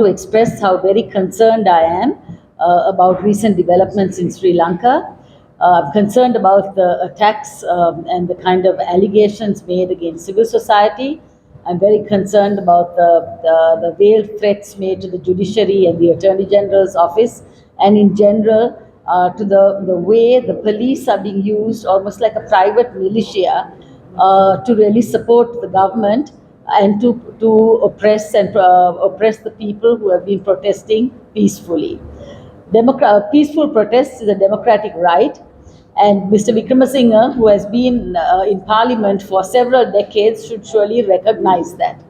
to express how very concerned I am about recent developments in Sri Lanka. I'm concerned about the attacks and the kind of allegations made against civil society. I'm very concerned about the veiled threats made to the judiciary and the Attorney General's office, and in general, to the way the police are being used almost like a private militia to really support the government and to oppress the people who have been protesting peacefully. Peaceful protest is a democratic right, and Mr. Vikramasinghe, who has been in parliament for several decades, should surely recognize that.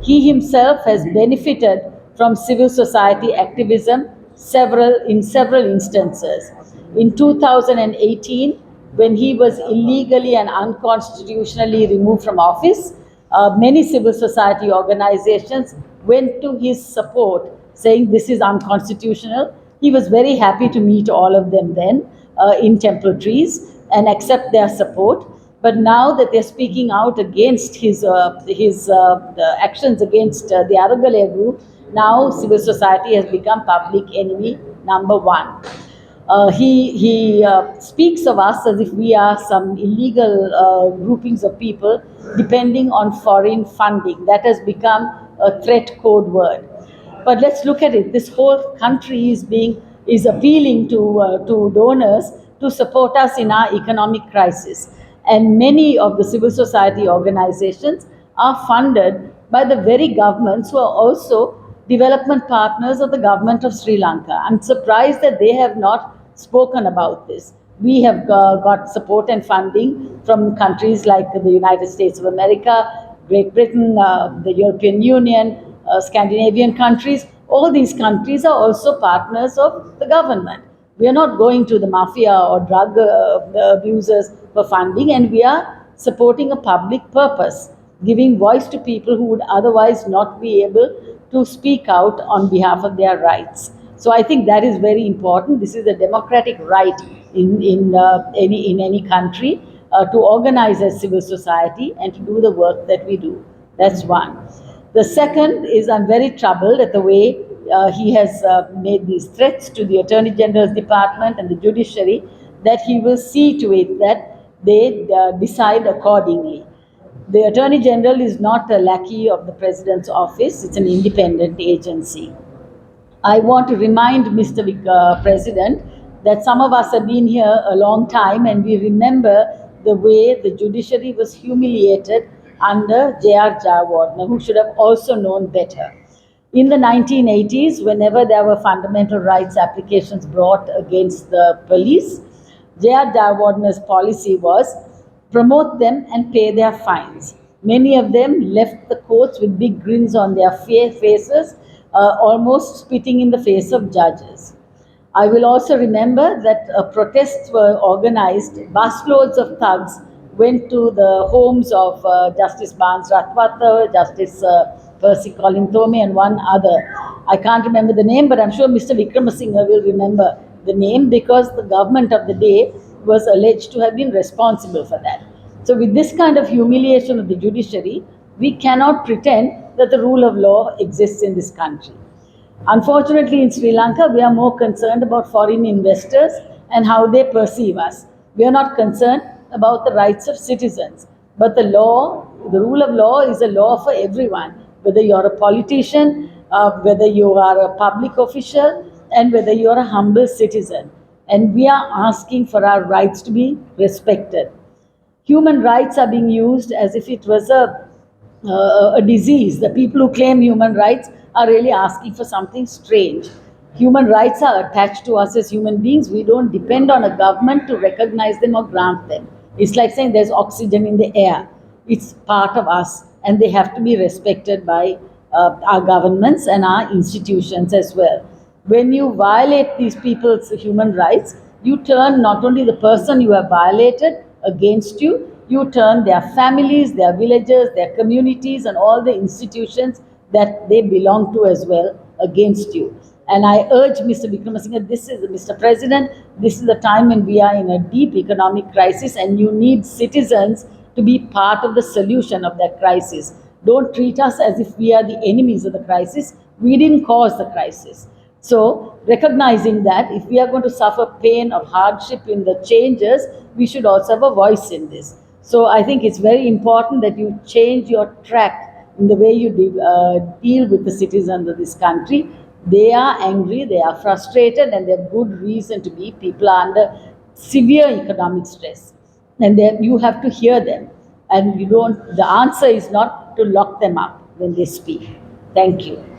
He himself has benefited from civil society activism in several instances. In 2018, when he was illegally and unconstitutionally removed from office, many civil society organizations went to his support, saying this is unconstitutional. He was very happy to meet all of them then in Temple Trees and accept their support. But now that they're speaking out against his actions against the Aragalaya group, now civil society has become public enemy number one. He speaks of us as if we are some illegal groupings of people depending on foreign funding. That has become a threat code word. But let's look at it. This whole country is appealing to donors to support us in our economic crisis, and many of the civil society organizations are funded by the very governments who are also development partners of the government of Sri Lanka. I'm surprised that they have not spoken about this. We have got support and funding from countries like the United States of America, Great Britain, the European Union, Scandinavian countries. All these countries are also partners of the government. We are not going to the mafia or drug abusers for funding, and we are supporting a public purpose, giving voice to people who would otherwise not be able to speak out on behalf of their rights. So I think that is very important. This is a democratic right in any country to organize as civil society and to do the work that we do. That's one. The second is I'm very troubled at the way he has made these threats to the Attorney General's department and the judiciary, that he will see to it that they decide accordingly. The Attorney General is not a lackey of the President's office, it's an independent agency. I want to remind Mr. President that some of us have been here a long time, and we remember the way the judiciary was humiliated under J.R. Jayawardena, who should have also known better. In the 1980s, whenever there were fundamental rights applications brought against the police, J.R. Jayawardena's policy was promote them and pay their fines. Many of them left the courts with big grins on their faces, almost spitting in the face of judges. I will also remember that protests were organized. Busloads of thugs went to the homes of Justice Barnes Ratwatta, Justice Percy Colin Thome, and one other. I can't remember the name, but I'm sure Mr. Vikramasinghe will remember the name, because the government of the day was alleged to have been responsible for that. So with this kind of humiliation of the judiciary, we cannot pretend that the rule of law exists in this country. Unfortunately, in Sri Lanka, we are more concerned about foreign investors and how they perceive us. We are not concerned about the rights of citizens. But the law, the rule of law, is a law for everyone, whether you're a politician, whether you are a public official, and whether you're a humble citizen. And we are asking for our rights to be respected. Human rights are being used as if it was a disease. The people who claim human rights are really asking for something strange. Human rights are attached to us as human beings. We don't depend on a government to recognize them or grant them. It's like saying there's oxygen in the air. It's part of us, and they have to be respected by our governments and our institutions as well. When you violate these people's human rights, you turn not only the person you have violated against you, you turn their families, their villages, their communities, and all the institutions that they belong to as well against you. And I urge Mr. Vikramasinghe, Mr. President, this is the time when we are in a deep economic crisis, and you need citizens to be part of the solution of that crisis. Don't treat us as if we are the enemies of the crisis. We didn't cause the crisis. So, recognizing that if we are going to suffer pain or hardship in the changes, we should also have a voice in this. So, I think it's very important that you change your track in the way you deal with the citizens of this country. They are angry, they are frustrated, and they have good reason to be. People are under severe economic stress, and then you have to hear them. And you don't. The answer is not to lock them up when they speak. Thank you.